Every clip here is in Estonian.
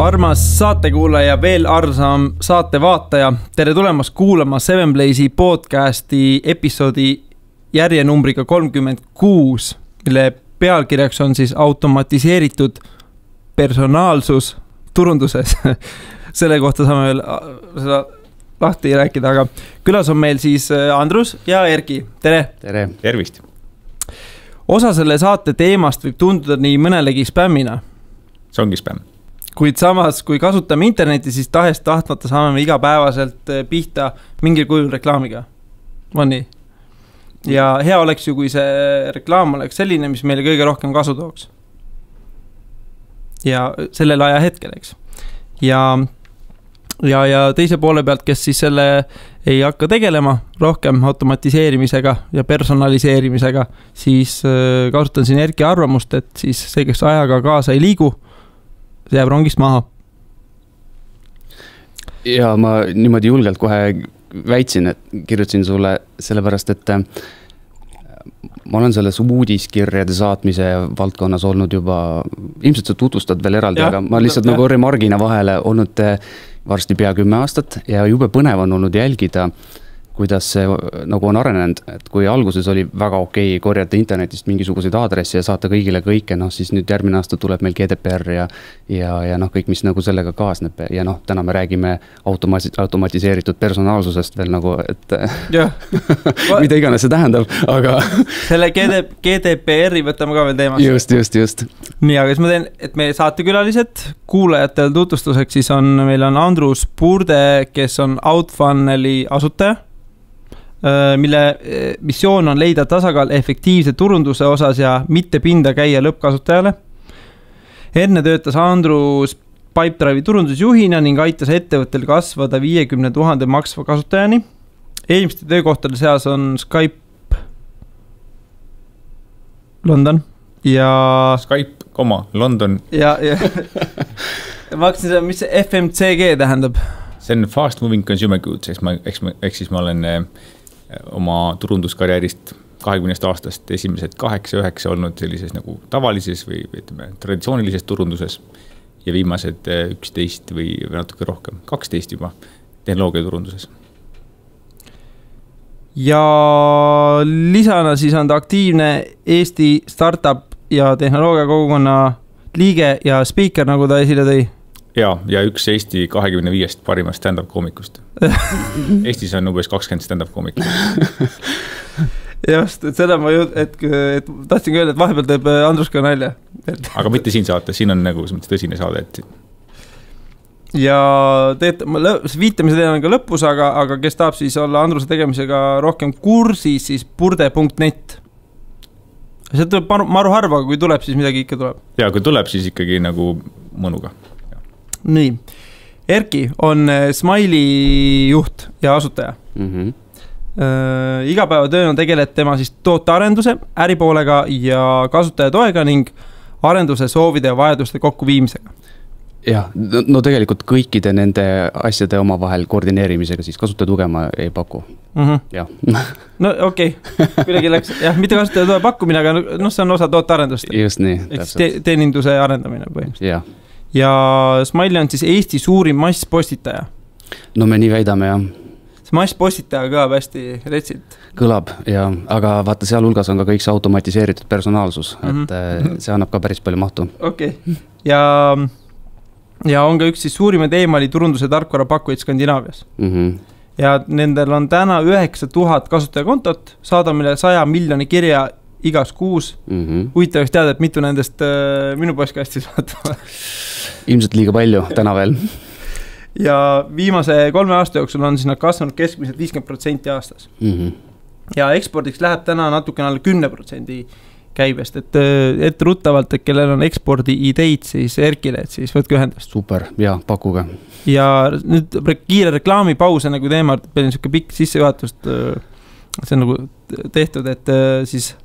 Armas saatekuulaja, veel arsam saatevaataja, tere tulemast kuulama Seven Blaze'i podcasti episoodi järjenumbriga 36, mille pealkirjaks on siis automatiseeritud personaalsus turunduses. Selle kohta saame veel seda lahti rääkida, aga külas on meil siis Andrus ja Erki. Tere! Tere! Tervist! Osa selle saate teemast võib tunduda nii mõnelegi spämmina. See ongi spämm. Kuid samas, kui kasutame interneti, siis tahtmata saame me igapäevaselt pihta mingil kujul reklaamiga. On nii? Ja hea oleks ju, kui see reklaam oleks selline, mis meile kõige rohkem kasu tooks. Ja sellel aja hetkel, eks. Ja teise poole pealt, kes siis selle ei hakka tegelema rohkem automatiseerimisega ja personaliseerimisega, siis kasutan siin Erki arvamust, et siis see, kes ajaga kaasa ei liigu, see jääb rongist maha. Ja ma niimoodi julgelt kohe väitsin, et kirjutasin sulle sellepärast, et ma olen selles uudiskirjade saatmise valdkonnas olnud juba, ilmselt sa tutvustad veel eraldi, aga ma lihtsalt nagu remargina vahele olnud varsti pea 10 aastat ja jube põnev on olnud jälgida, kuidas see nagu on arenenud, et kui alguses oli väga okei korjata internetist mingisuguseid aadressi ja saata kõigile kõike, siis nüüd järgmine aasta tuleb meil GDPR ja kõik, mis nagu sellega kaasneb ja täna me räägime automatiseeritud personaalsusest veel nagu, et mida iganes see tähendab, aga selle GDPR-i võtame ka veel teemast. Just. Nii, aga siis ma teen, et meie saatekülalised kuulajatel tutvustuseks, siis meil on Andrus Purde, kes on Outfunneli asutaja, mille missioon on leida tasakaal efektiivse turunduse osas ja mitte pinda käia lõppkasutajale. Enne töötas Andrus Pipedrive'i turundusjuhina ning aitas ettevõttel kasvada 50 000 maksva kasutajani. Eelmiste töökohtade seas on Skype London ja Skype, London. Ja ma hakkasin seda, mis see FMCG tähendab? See on Fast Moving Consumer Goods, eks siis ma olen oma turunduskarjäärist 20 aastast esimesed 8-9 olnud sellises nagu tavalises või ütleme, traditsioonilises turunduses ja viimased 11 või natuke rohkem, 12 juba tehnoloogia turunduses. Ja lisana siis on ta aktiivne Eesti startup ja tehnoloogia kogukonna liige ja speaker, nagu ta esile tõi. Ja üks Eesti 25 parimast stand-up koomikust. Eestis on umbes 20 stand-up koomikust. Just, et seda ma et tahtsin öelda, et vahepeal teeb Andrus ka nalja. Aga mitte siin saate, siin on nagu tõsine saade. Ja viitamise teema on ka lõpus, aga kes tahab siis olla Andruse tegemisega rohkem kursis, siis purde.net. See tuleb maru harva, kui tuleb, siis midagi ikka tuleb. Ja kui tuleb, siis ikkagi nagu mõnuga. Nii, Erki on Smiley juht ja asutaja. Igapäevatööna tegeleb tema siis tootearenduse, äripoolega ja kasutajatoega ning arenduse soovide ja vajaduste kokkuviimisega. Jah, no tegelikult kõikide nende asjade omavahel koordineerimisega siis kasutajatuge ma ei paku. Jah. No okei, kuidagi läks, mitte kasutajatuge pakkumine, aga see on osa tootearendust. Just nii, täpselt. Teeninduse arendamine põhimõtteliselt. Jah. Ja Smiley on siis Eesti suurim masspostitaja. No me nii väidame, jah. See masspostitaja kõlab hästi retsilt. Kõlab, jah, aga vaata, seal hulgas on ka kõik see automatiseeritud personaalsus, et see annab ka päris palju mahtu. Okei. Ja on ka üks siis suurimaid e-maili turunduse tarkvara pakkujaid Skandinaavias. Ja nendel on täna 9000 kasutajakontot, saadamine 100 miljoni kirja igas kuus. Huvitavaks teada, et mitu nendest minu postkastis vaatama. Ilmselt liiga palju, täna veel. Ja viimase 3 aasta jooksul on siis nad kasvanud keskmiselt 50% aastas. Ja ekspordiks läheb täna natukene alla 10% käibest, et ruttavalt, et kellel on ekspordi ideid siis Erkile, et siis võtke ühendust. Super, ja pakuge. Ja nüüd kiire reklaamipaus, nagu teema, peale niisugune pikk sissejuhatust, see on nagu tehtud, et siis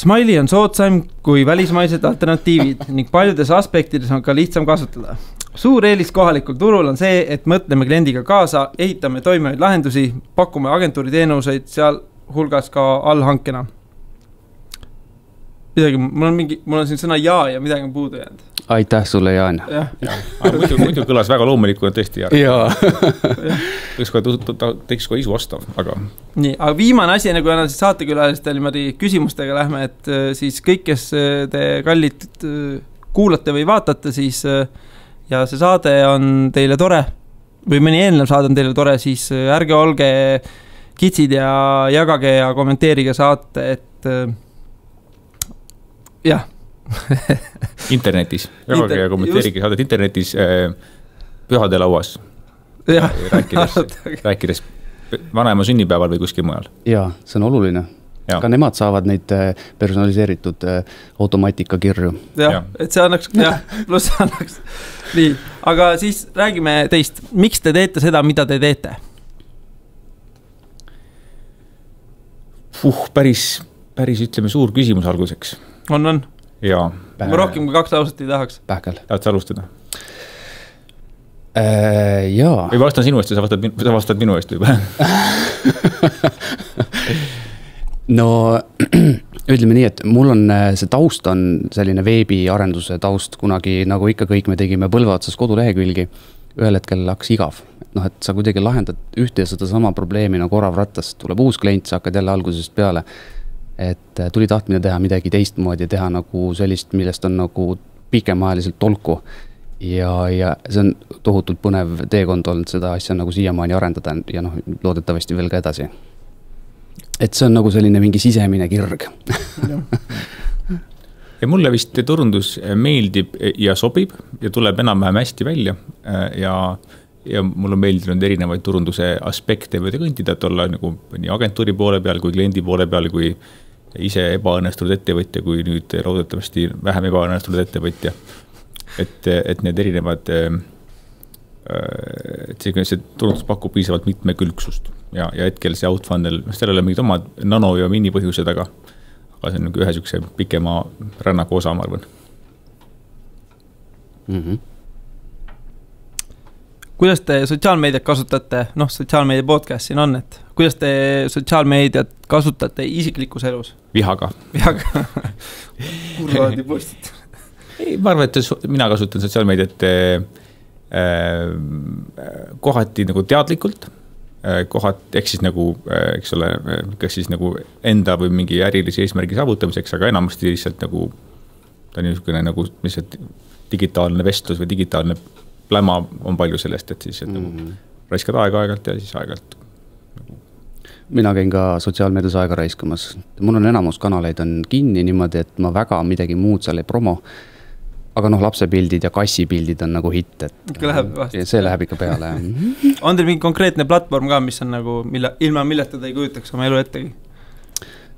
Smiley on soodsaim kui välismaised alternatiivid ning paljudes aspektides on ka lihtsam kasutada. Suur eelis kohalikul turul on see, et mõtleme kliendiga kaasa, ehitame toimivaid lahendusi, pakume agentuuri teenuseid seal hulgas ka allhankena. Midagi, mul on siin sõna ja midagi on puudu jäänud. aitäh sulle, Jaan. Muidu kõlas väga loomulikult tõesti. Jaa. Teeks kohe isu vastav, aga... Nii, aga viimane asi, enne kui annan siis saatekülalistel niimoodi küsimustega lähme, et siis kõik, kes te kallid kuulate või vaatate, siis ja see saade on teile tore või mõni eelnev saade on teile tore, siis ärge olge kitsid ja jagage ja kommenteerige saate, et jah. Internetis, jagage ja kommenteerige saadet internetis pühade lauas. Rääkides vanaema sünnipäeval või kuskil mujal. Jaa, see on oluline. Ka nemad saavad neid personaliseeritud automaatika kirju. Jah, et see annaks, pluss annaks. Nii, aga siis räägime teist. Miks te teete seda, mida te teete? Päris ütleme suur küsimus alguseks. On. Jaa. Ma rohkem kui 2 lauset ei tahaks. Pähkel. Tahad sa alustada? Jaa. Või vastan sinu eest ja sa vastad minu eest juba. No, ütleme nii, et mul on see taust on selline veebiarenduse taust, kunagi nagu ikka kõik me tegime põlve otsas kodulehekülgi, ühel hetkel hakkas igav. Noh, et sa kuidagi lahendad ühte ja seda sama probleemi nagu orav rattas, tuleb uus klient, sa hakkad jälle algusest peale. Et tuli tahtmine teha midagi teistmoodi, teha nagu sellist, millest on nagu pikemaajaliselt tolku. Ja see on tohutult põnev teekond olnud seda asja nagu siiamaani arendada ja noh, loodetavasti veel ka edasi. Et see on nagu selline mingi sisemine kirg. Ja mulle vist turundus meeldib ja sobib ja tuleb enam-vähem hästi välja ja mul on meeldinud erinevaid turunduse aspekte või kõntida, et olla nagu nii agentuuri poole peal kui kliendi poole peal, kui ise ebaõnnestunud ettevõtja, kui nüüd loodetavasti vähem ebaõnnestunud ettevõtja. Et need erinevad, et see turundus pakub piisavalt mitmekülgsust ja hetkel see outfunnel, seal ei ole mingid omad nano- ja minipõhjused, aga see on ühe sükse pikema rännaku osa, ma arvan. Kuidas te sotsiaalmeediat kasutate? Noh, sotsiaalmeedia podcast siin on, et kuidas te sotsiaalmeediat kasutate isiklikus elus? Vihaga. Kurvaadi postit. Ei, ma arvan, et mina kasutan sotsiaalmeediat kohati nagu teadlikult, ehk siis nagu, eks ole, kas siis nagu enda või mingi ärilise eesmärgi saavutamiseks, aga enamasti lihtsalt nagu ta on niisugune nagu digitaalne vestlus või digitaalne pläma on palju sellest, et siis nagu raiskad aeg-aegalt ja siis aegalt. Mina käin ka sotsiaalmeedias aega raiskamas. Mul on enamus kanaleid on kinni niimoodi, et ma väga midagi muud seal ei promo. Aga noh, lapsepildid ja kassipildid on nagu hitt, et see läheb ikka peale. On teil mingi konkreetne platvorm ka, mis on nagu, ilma milleta te ei kujutaks oma elu ettegi?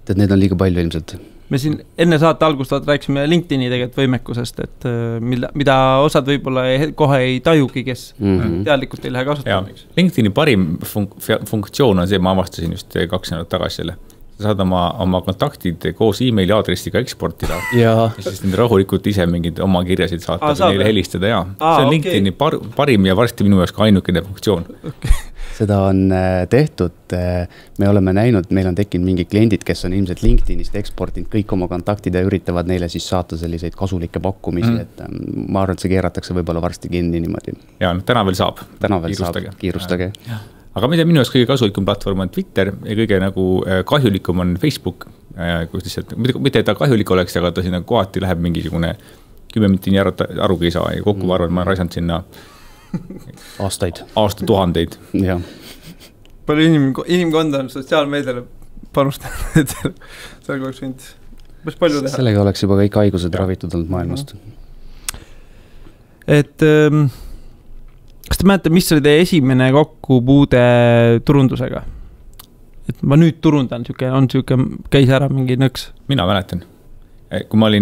Et need on liiga palju ilmselt. Me siin enne saate algust rääkisime LinkedIni tegelikult võimekusest, et mida osad võib-olla kohe ei tajugi, kes teadlikult ei lähe kasutama. LinkedIni parim funktsioon on see, ma avastasin just 2 nädalat tagasi selle. Sa saad oma kontaktid koos e-maili aadressiga eksportida ja siis need rahulikult ise mingid oma kirjasid saata või neile helistada. See on LinkedIni parim ja varsti minu jaoks ka ainukene funktsioon. Seda on tehtud, me oleme näinud, meil on tekkinud mingi kliendid, kes on ilmselt LinkedInist eksportinud kõik oma kontaktid ja üritavad neile siis saata selliseid kasulikke pakkumisi, et ma arvan, et see keeratakse võib-olla varsti kinni niimoodi. Ja, täna veel saab. Kiirustage. Aga minu jaoks kõige kasulikum platvorm on Twitter ja kõige nagu kahjulikum on Facebook, kus lihtsalt, mitte et ta kahjulik oleks, aga ta sinna kohati läheb mingisugune 10 minutit arugi ei saa ja kokku ma arvan, ma raisanud sinna aastatuhandeid. Ja. Palju inimkonda on sotsiaalmeediale panustanud, et seal oleks võinud päris palju teha. Sellega oleks juba kõik haigused ravitud olnud maailmast. Et kas te mäletate, mis oli teie esimene kokkupuude turundusega? Et ma nüüd turundan, käis ära mingi nõks. Mina mäletan. Kui ma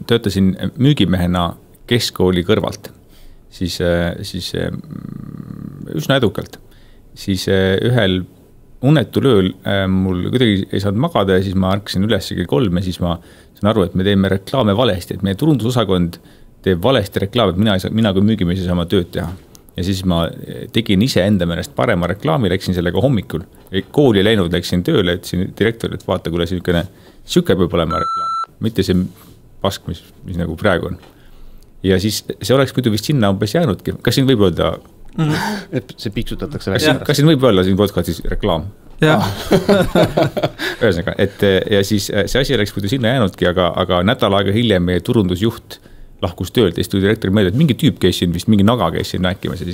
töötasin müügimehena keskkooli kõrvalt, siis üsna edukalt. Siis ühel unetul ööl mul kuidagi ei saanud magada ja siis ma ärkasin üles kell 3 ja siis ma saan aru, et me teeme reklaame valesti, et meie turundusosakond teeb valesti reklaam, et mina kui müügimees ei saa oma tööd teha. Ja siis ma tegin ise enda meelest parema reklaami, läksin sellega hommikul. Kooli läinud, läksin tööle, et siin direktor, et vaata, kuule siuke peab olema reklaam. Mitte see pask, mis nagu praegu on. ja siis see oleks muidu vist sinna umbes jäänudki. Kas siin võib öelda, et see piksutatakse kas siin võib olla siin podcastis reklaam? Ühesõnaga, et ja siis see asi oleks muidu sinna jäänudki, aga nädal aega hiljem meie turundusjuht lahkus töölt ja siis tuli direktori meelde, et mingi tüüp käis siin vist, mingi naga käis siin rääkimas ja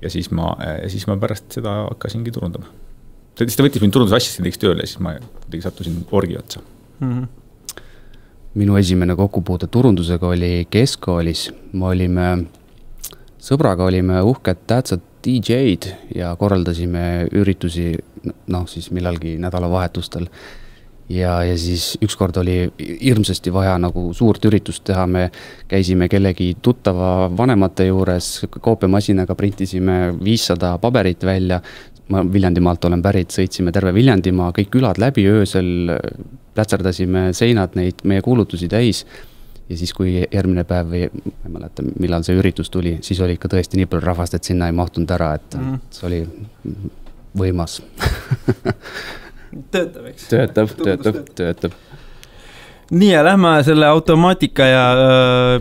siis ma pärast seda hakkasingi turundama. Ta võttis mind turundusasjastindiks tööle ja siis ma sattusin orgi otsa. Minu esimene kokkupuude turundusega oli keskkoolis. Sõbraga olime uhked tähtsad DJ-d ja korraldasime üritusi siis millalgi nädalavahetustel. Ja siis ükskord oli hirmsasti vaja nagu suurt üritust teha, me käisime kellegi tuttava vanemate juures, koopiamasinaga printisime 500 paberit välja, ma Viljandimaalt olen pärit, sõitsime terve Viljandimaa, kõik külad läbi, öösel plätserdasime seinad neid meie kuulutusi täis ja siis kui järgmine päev või ma ei mäleta, millal see üritus tuli, siis oli ikka tõesti nii palju rahvast, et sinna ei mahtunud ära, et see oli võimas. Töötab, eks? Töötab. Nii ja lähme selle automaatika ja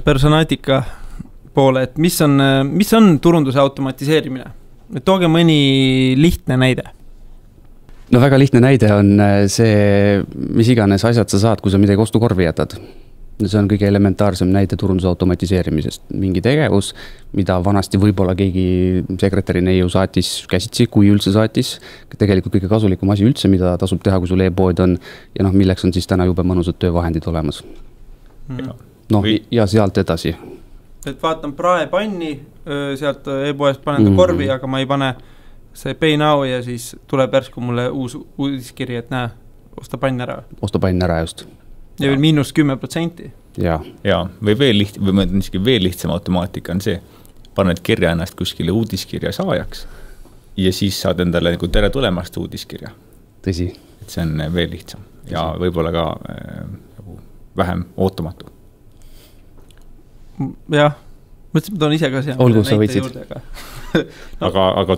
personaatika poole, et mis on turunduse automatiseerimine? Tooge mõni lihtne näide. No väga lihtne näide on see, mis iganes asjad sa saad, kui sa midagi ostukorvi jätad. See on kõige elementaarsem näide turunduse automatiseerimisest. Mingi tegevus, mida vanasti võib-olla keegi sekretäri neiu saatis käsitsi, kui üldse saatis. Tegelikult kõige kasulikum asi üldse, mida tasub teha, kui sul e-pood on ja milleks on siis täna jube mõnusad töövahendid olemas. Ja sealt edasi. Et vaatan praepanni, sealt e-poest panen ta korvi, aga ma ei pane see pay now ja siis tuleb järsku mulle uus uudiskiri, et näe, osta pann ära. Osta pann ära just. Ja veel -10%. Ja, või veel lihtsam automaatika on see, paned kirja ennast kuskile uudiskirja saajaks ja siis saad endale nagu tere tulemast uudiskirja. Tõsi. Et see on veel lihtsam ja võib-olla ka vähem ootamatu. Jah, mõtlesin, ma toon ise ka seal. Olgu, sa võitsid. Aga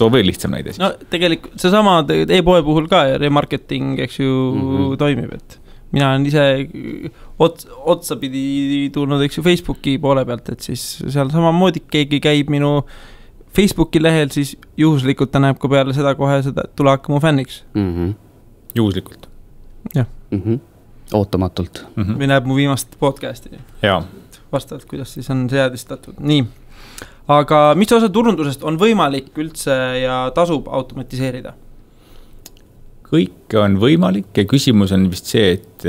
too veel lihtsam näide siis. No tegelikult see sama e-poe puhul ka remarketing, eks ju, toimib, et mina olen ise otsapidi tulnud, eks ju, Facebooki poole pealt, et siis seal samamoodi keegi käib minu Facebooki lehel, siis juhuslikult ta näeb ka peale seda kohe seda, et tule hakka mu fänniks. Juhuslikult. Jah. Ootamatult. Või näeb mu viimast podcasti. Jaa. Vastavalt, kuidas siis on seadistatud. Nii. Aga mis osa turundusest on võimalik üldse ja tasub automatiseerida? Kõik on võimalik ja küsimus on vist see, et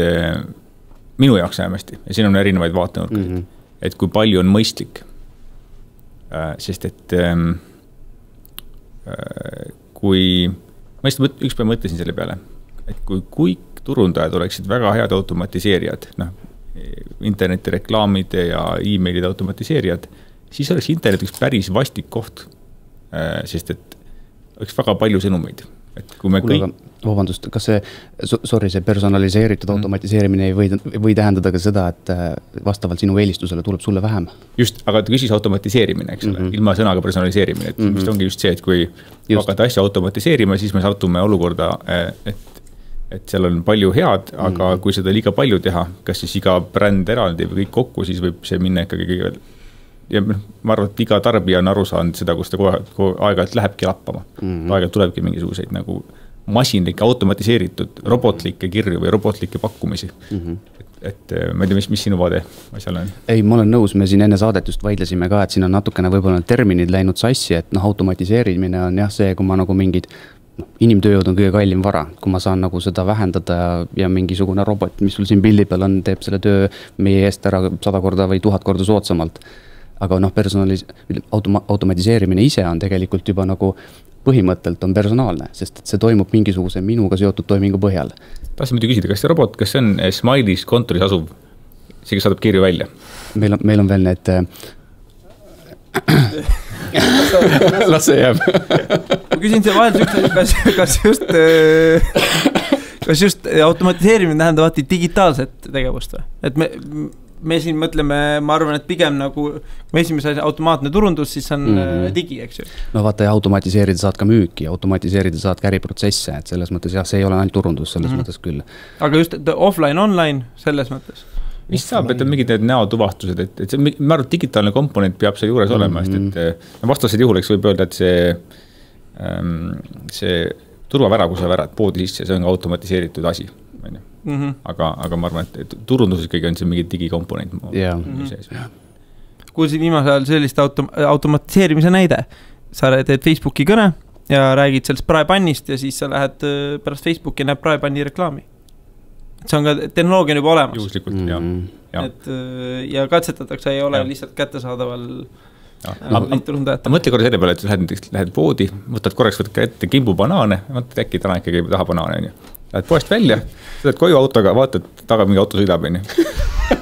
minu jaoks vähemasti, ja siin on erinevaid vaatenurkasid, et kui palju on mõistlik. Sest et kui, ma just ükspäev mõtlesin selle peale, et kui kõik turundajad oleksid väga head automatiseerijad, internetireklaamide ja e-mailide automatiseerijad, siis oleks internet üks päris vastik koht, sest et oleks väga palju sõnumeid. Et kui me Vabandust, kas see personaliseeritud automatiseerimine ei või tähendada ka seda, et vastavalt sinu eelistusele tuleb sulle vähem? Just, aga ta küsis automatiseerimine, eks ole, ilma sõnaga personaliseerimine, et vist ongi just see, et kui hakata asja automatiseerima, siis me satume olukorda, et seal on palju head, aga kui seda liiga palju teha, kas siis iga bränd eraldi või kõik kokku, siis võib see minna ikkagi kõige ja ma arvan, et iga tarbija on aru saanud seda, kus ta aeg-ajalt lähebki lappama. Aeg-ajalt tulebki mingisuguseid nagu masinlikke, automatiseeritud, robotlikke kirju või robotlikke pakkumisi. Et ma ei tea, mis sinu vaade asjal on? Ei, ma olen nõus, me siin enne saadet just vaidlesime ka, et siin on natukene võib-olla terminid läinud sassi, et automatiseerimine on jah see, kui ma nagu mingid inimtööjõud on kõige kallim vara, kui ma saan nagu seda vähendada ja mingisugune robot, mis sul siin pildi peal on, teeb selle töö meie eest ära 100 korda või 1000 korda soodsamalt. Aga automatiseerimine ise on tegelikult juba nagu põhimõttelt on personaalne, sest see toimub mingisuguse minuga seotud toimingu põhjal. Tahtsin muidu küsida, kas see robot, kas see on Smileys kontoris asuv? See, kes saadab kirju välja? Meil on veel need... Las see jääb. Ma küsin see vahel, kas just automatiseerimine tähendab digitaalset tegevust või? Et me siin mõtleme, ma arvan, et pigem nagu kui esimese automaatne turundus, siis on digi, eks ju. No vaata, ja automatiseerida saad ka müüki, automatiseerida saad ka äriprotsesse, et selles mõttes jah, see ei ole ainult turundus, selles mõttes küll. Aga just offline, online, selles mõttes? mis saab, et on mingid need näotuvastused, et see, ma arvan, digitaalne komponent peab seal juures olema, sest et vastased juhul, eks võib öelda, et see turvavära, kui sa värad poodi sisse, see on ka automatiseeritud asi. Aga ma arvan, et turunduses kõige on see mingi digikomponent. Kuulsin viimasel ajal sellist automatiseerimise näide. Sa teed Facebooki kõne ja räägid sellest praepannist ja siis sa lähed pärast Facebooki ja näeb praepanni reklaami. See on ka tehnoloogia juba olemas. Juhuslikult, ja katsetatakse ei ole lihtsalt kättesaadaval mõtle korra selle peale, et lähed poodi, võtad korraks ette kimbu banaane, mõtled äkki täna ikkagi taha banaane. Lähed poest välja, sõidad koju autoga, vaatad, taga mingi auto sõidab.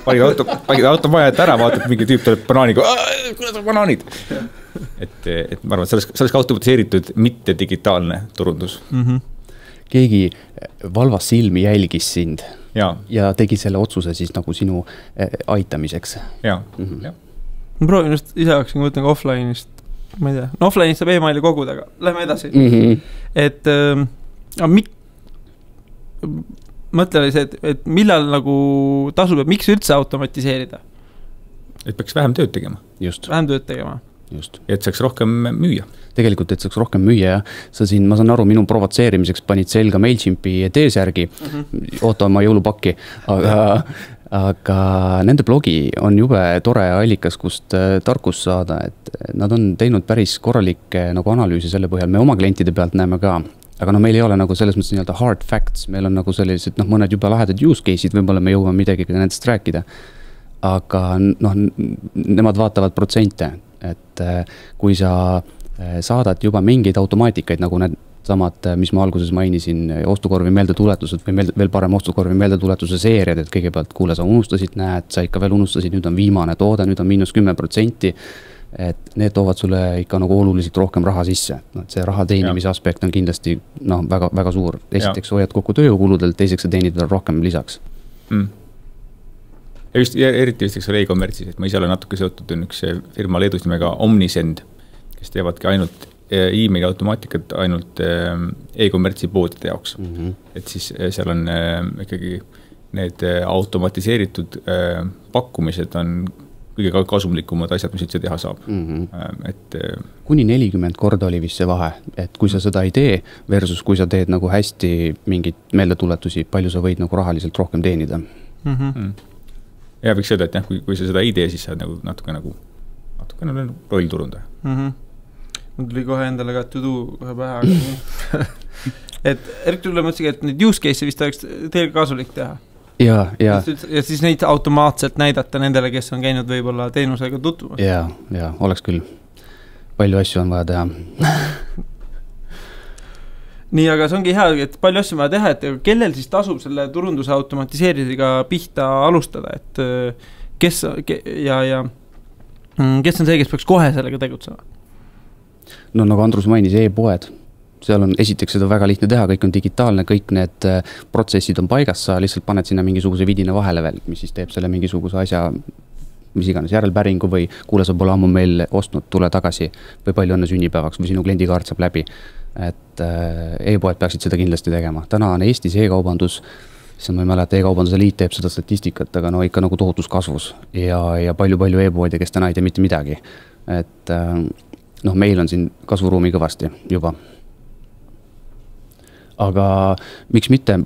Panid auto maja ette ära, vaatad, mingi tüüp tuleb banaaniga, kuidas on banaanid? Et ma arvan, et selles ka automatiseeritud mitte digitaalne turundus. Keegi valvas silmi jälgis sind ja tegi selle otsuse siis nagu sinu aitamiseks. Ja. Ma proovin just ise hakkasin, kui võtlen ka offline'ist, ma ei tea, no offline'ist saab e-maili koguda, aga lähme edasi. Et mõtle oli see, et millal nagu tasub, et miks üldse automatiseerida? Et peaks vähem tööd tegema. Just. Vähem tööd tegema. Just. Et saaks rohkem müüa. Tegelikult, et saaks rohkem müüa ja sa siin, ma saan aru, minu provotseerimiseks panid selga MailChimpi T-särgi, oota oma jõulupakki, aga nende blogi on jube tore allikas, kust tarkus saada, et nad on teinud päris korralikke nagu analüüsi selle põhjal, me oma klientide pealt näeme ka, aga no meil ei ole nagu selles mõttes nii-öelda hard facts, meil on nagu sellised mõned juba lahedad use case'id, võib-olla me jõuame midagi ka nendest rääkida, aga nemad vaatavad protsente, et kui sa saadad juba mingeid automaatikaid, nagu need samad, mis ma alguses mainisin, ostukorvi meeldetuletused või veel parem ostukorvi meeldetuletuse seeriad, et kõigepealt kuule, sa unustasid, näed, sa ikka veel unustasid, nüüd on viimane toode, nüüd on -10%, et need toovad sulle ikka nagu oluliselt rohkem raha sisse. Et see raha teenimise aspekt on kindlasti väga, väga suur. Esiteks hoiad kokku tööjõukuludelt, teiseks sa teenid veel rohkem lisaks. Ja just eriti vist e-kommertsis, et ma ise olen natuke seotud üks firma Leedus nimega Omnisend, kes teevadki ainult e-maili automaatikat ainult e-kommertsi poodide jaoks. Et siis seal on ikkagi need automatiseeritud pakkumised on kõige kasumlikumad asjad, mis üldse teha saab. Kuni 40 korda oli vist see vahe, et kui sa seda ei tee versus kui sa teed nagu hästi mingid meeldetuletusi, palju sa võid nagu rahaliselt rohkem teenida. Ja võiks öelda, et kui sa seda ei tee, siis sa oled natuke rollturundaja. Mul tuli kohe endale ka to do kohe pähe. Et Erik tuli mõtlesin, et need use case'e vist oleks teil kasulik teha. Ja siis neid automaatselt näidata nendele, kes on käinud võib-olla teenusega tutvumas. Ja, oleks küll. Palju asju on vaja teha. Nii, aga see ongi hea, et palju asju on vaja teha, et kellel siis tasub selle turunduse automatiseeridiga pihta alustada, et kes on see, kes peaks kohe sellega tegutsema? No nagu Andrus mainis, e-poed, seal on esiteks seda väga lihtne teha, kõik on digitaalne, kõik need protsessid on paigas, sa lihtsalt paned sinna mingisuguse vidina vahele veel, mis siis teeb selle mingisuguse asja, mis iganes järelpäringu või kuule, sa pole ammu meil ostnud, tule tagasi või palju õnne sünnipäevaks või sinu kliendikaart saab läbi. Et e-poed peaksid seda kindlasti tegema. Täna on Eestis e-kaubandus, siis ma ei mäleta, e-kaubanduse liit teeb seda statistikat, aga no ikka nagu tohutus kasvus ja palju e-poodi, kes täna ei tee mitte midagi. Et meil on siin kasvuruumi kõvasti juba. Aga miks mitte,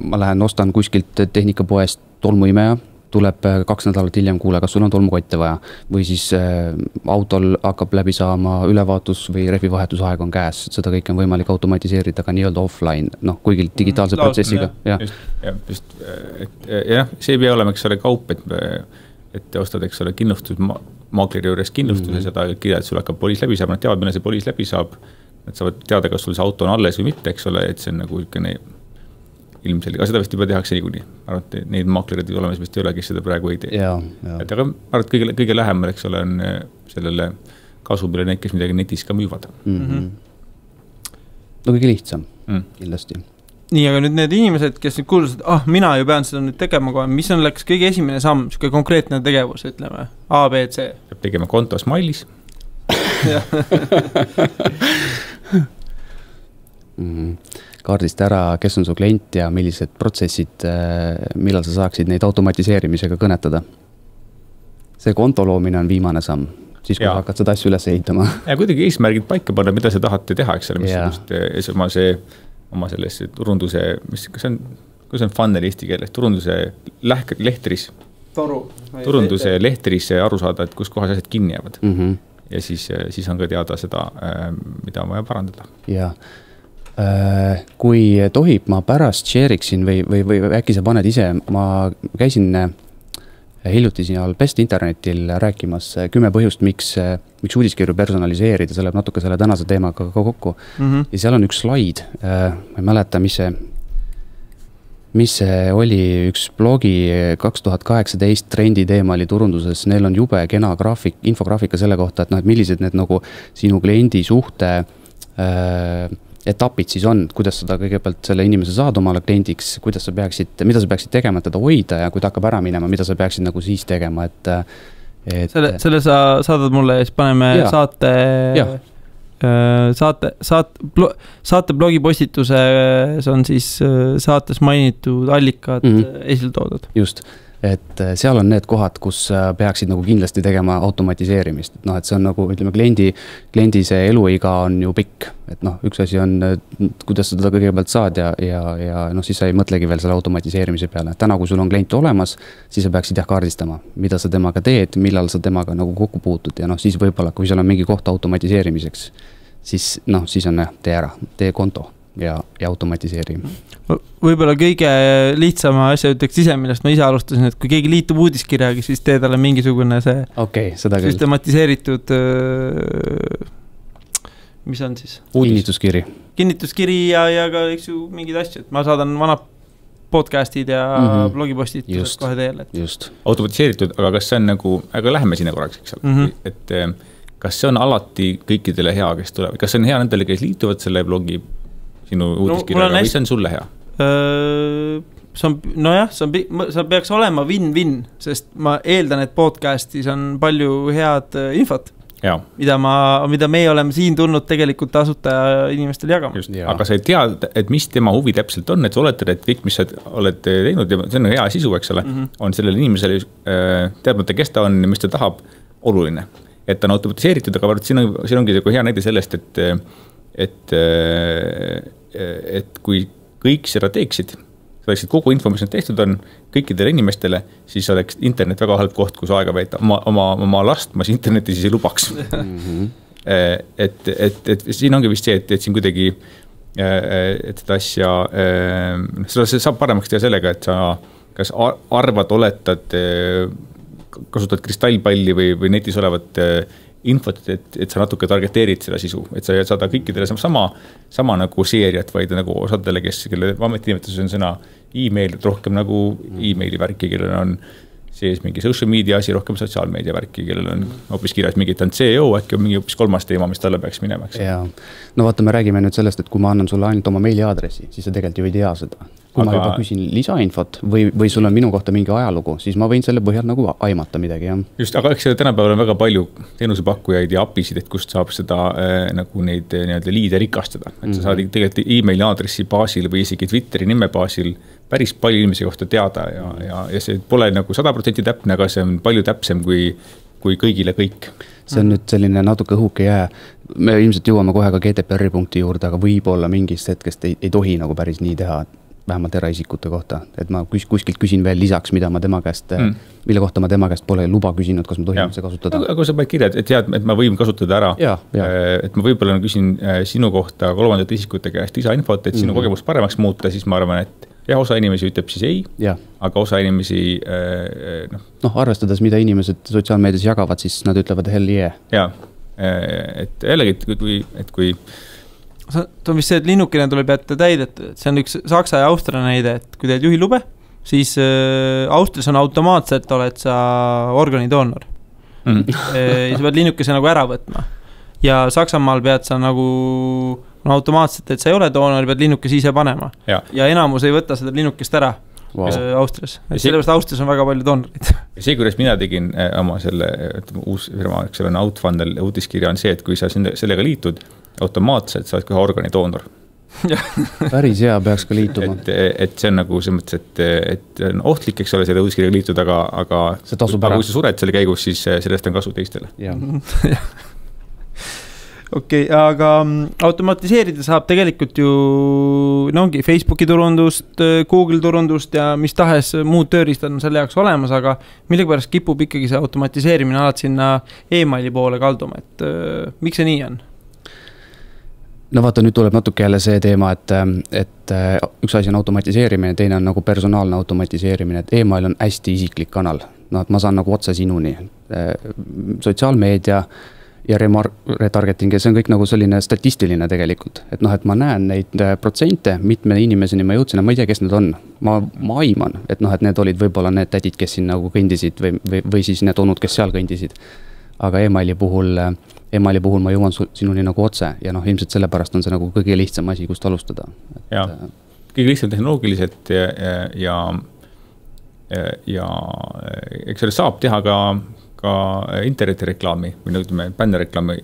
ma lähen ostan kuskilt tehnikapoest tolmuimeja, tuleb 2 nädalat hiljem kuule, kas sul on tolmukotte vaja või siis autol hakkab läbi saama ülevaatus või rehvivahetusaeg on käes, seda kõik on võimalik automatiseerida ka nii-öelda offline, kuigi digitaalse protsessiga. Just, see ei pea olema, eks ole, kaup, et ostad, eks ole, kindlustusmaakleri juures kindlustuse, seda kirja, et sul hakkab poliis läbi saab, nad teavad, millal see poliis läbi saab, nad saavad teada, kas sul see auto on alles või mitte, eks ole, et see on nagu ilmselt, aga seda vist juba tehakse niikuinii. Arvad, neid maaklerid olemas vist ei ole, kes seda praegu ei tee. Et aga arvad, kõige lähemal, eks ole, on sellele kasumile need, kes midagi netis ka müüvad. No kõige lihtsam, kindlasti. Nii, aga nüüd need inimesed, kes nüüd kuulsid, mina ju pean seda nüüd tegema kohe, mis on läks kõige esimene samm, siuke konkreetne tegevus, ütleme, A, B, C. Peab tegema konto Smile'is. kaardista ära, kes on su klient ja millised protsessid, millal sa saaksid neid automatiseerimisega kõnetada. See konto loomine on viimane samm, siis kui hakkad seda asju üles ehitama. Ja kuidagi eesmärgid paika panna, mida sa tahate teha, eks ole, mis oma selles turunduse, kus on funnel eesti keeles, turunduse lehtris. Turunduse lehtris aru saada, et kus kohas asjad kinni jäävad. Ja siis on ka teada seda, mida on vaja parandada. Ja kui tohib, ma pärast share'iksin või äkki sa paned ise, ma käisin hiljuti siin Best Internetil rääkimas 10 põhjust, miks uudiskirju personaliseerida, see läheb natuke selle tänase teemaga ka kokku. Ja seal on üks slaid, ma ei mäleta, mis see oli, üks blogi 2018 trendi teema oli turunduses, neil on jube kena infograafika selle kohta, et millised need nagu sinu kliendi suhte etapid siis on, kuidas sa kõigepealt selle inimese saad omale kliendiks, mida sa peaksid tegema, et teda hoida ja kui ta hakkab ära minema, mida sa peaksid nagu siis tegema, Selle sa saadad mulle ja siis paneme saate blogipostituses on siis saates mainitud allikad esile toodud. Just, et seal on need kohad, kus peaksid nagu kindlasti tegema automatiseerimist. Et see on nagu, ütleme, kliendi see eluiga on ju pikk. Et üks asi on, kuidas sa teda kõigepealt saad ja siis sa ei mõtlegi veel selle automatiseerimise peale. Täna, kui sul on klient olemas, siis sa peaksid kaardistama, mida sa temaga teed, millal sa temaga nagu kokku puutud ja siis võibolla, kui seal on mingi koht automatiseerimiseks, siis on tee konto ja automatiseeri. Võib-olla kõige lihtsama asja ütleks ise, millest ma ise alustasin, et kui keegi liitub uudiskirjaga, siis tee talle mingisugune see süstematiseeritud, mis on siis? Kinnituskiri ja ka mingid asju, et ma saadan vanad podcastid ja blogipostid kohe teele. Automatiseeritud, aga kas see on nagu, aga läheme sinna korraks, eks ole, et kas see on alati kõikidele hea, kes tuleb, kas see on hea nendele, kes liituvad selle blogi sinu uudiskirjaga või see on sulle hea? See peaks olema win-win, sest ma eeldan, et podcastis on palju head infot, mida meie oleme siin tulnud tegelikult asutaja inimestel jagama. Aga sa ei tea, et mis tema huvi täpselt on, et sa oletad, et kõik, mis sa oled teinud ja see on hea sisu, eks ole, on sellele inimesele teadmata, kes ta on ja mis ta tahab, oluline. Et ta on automatiseeritud, aga siin ongi hea näide sellest, et kui kõik seda teeksid, sa oleksid kogu info, mis on tehtud on kõikidele inimestele, siis oleks internet väga halb koht, kus aega veeta. Oma last ma internetis siis ei lubaks. Et siin ongi vist see, et siin kuidagi et seda asja seda saab paremaks teha sellega, et sa kas arvad, oletad, kasutad kristallpalli või netis olevat infot, et sa natuke targeteerid seda sisu, et sa ei saada kõikidele sama nagu seeriat, vaid nagu osadele, kelle ametinimetuses on sõna e-mail, rohkem nagu e-maili värki, kellel on sees mingi social media asi, rohkem sotsiaalmeedia värki, kellel on hoopis kirjas mingi, et on CEO, äkki on mingi hoopis kolmas teema, mis talle peaks minema. No vaata, me räägime nüüd sellest, et kui ma annan sulle ainult oma meiliaadressi, siis sa tegelikult ju ei tea seda. Kui ma juba küsin lisainfot või sul on minu kohta mingi ajalugu, siis ma võin selle põhjal nagu aimata midagi. Just, aga eks tänapäeval on väga palju teenusepakkujaid ja apisid, et kust saab seda nagu neid liide rikastada. Et sa saad tegelikult e-maili aadressi baasil või isegi Twitteri nime baasil päris palju inimese kohta teada ja see pole nagu 100% täpne, aga see on palju täpsem kui kõigile kõik. See on nüüd selline natuke õhuke jää. Me ilmselt jõuame kohe ka GDPR-i punkti juurde, aga võib-olla mingist hetkest ei tohi nagu päris nii teha, vähemalt eraisikute kohta, et ma kuskilt küsin veel lisaks, mille kohta ma tema käest pole luba küsinud, kas ma tohin see kasutada. Aga sa paned kirja, et ma võin kasutada ära, et ma võib-olla küsin sinu kohta kolmandate isikute käest lisainfot, et sinu kogemust paremaks muuta, siis ma arvan, et osa inimesi ütleb siis ei, aga osa inimesi arvestades, mida inimesed sotsiaalmeedias jagavad, siis nad ütlevad hell yeah. Et jällegi, kui see on vist see, et linnukene tuleb jätta täidetud, et see on üks Saksa ja Austria näide, et kui teed juhilube, siis Austrias on automaatselt, oled sa organidoonor. Ja sa pead linnukese nagu ära võtma. Ja Saksamaal pead sa nagu automaatselt, et sa ei ole doonor, pead linnukese ise panema. Ja enamus ei võta seda linnukest ära Austrias. Sellepärast Austrias on väga palju doonorid. See, kuidas mina tegin oma selle uus firma, eks selle Outfunnel uutiskirja on see, et kui sa sellega liitud, automaatselt sa oled kohe organidoonor. päris hea, peaks ka liituma. Et see on nagu selles mõttes, et on ohtlik, eks ole, selle uudiskirjaga liituda, aga see tasub ära. Kui sa sured selle käigus, siis sellest on kasu teistele. Okei, aga automatiseerida saab tegelikult ju ongi Facebooki turundust, Google turundust ja mis tahes muud tööriistad on selle jaoks olemas, aga millegipärast kipub ikkagi see automatiseerimine alati sinna e-maili poole kalduma, et miks see nii on? No vaata, nüüd tuleb natuke jälle see teema, et üks asi on automatiseerimine, teine on nagu personaalne automatiseerimine, et e-mail on hästi isiklik kanal. No, et ma saan nagu otse sinuni. Sotsiaalmeedia ja retargeting ja see on kõik nagu selline statistiline tegelikult. Et noh, et ma näen neid protsente, mitme inimeseni ma jõudsin, ma ei tea, kes need on. Ma aiman, et noh, et need olid võib-olla need tädid, kes siin nagu kõndisid või siis need onud, kes seal kõndisid. Aga e-maili puhul ma jõuan sinuni nagu otse ja noh, ilmselt sellepärast on see nagu kõige lihtsam asi, kust alustada. Ja, kõige lihtsam tehnoloogiliselt ja eks selle saab teha ka internetireklaami või ütleme, bännereklaami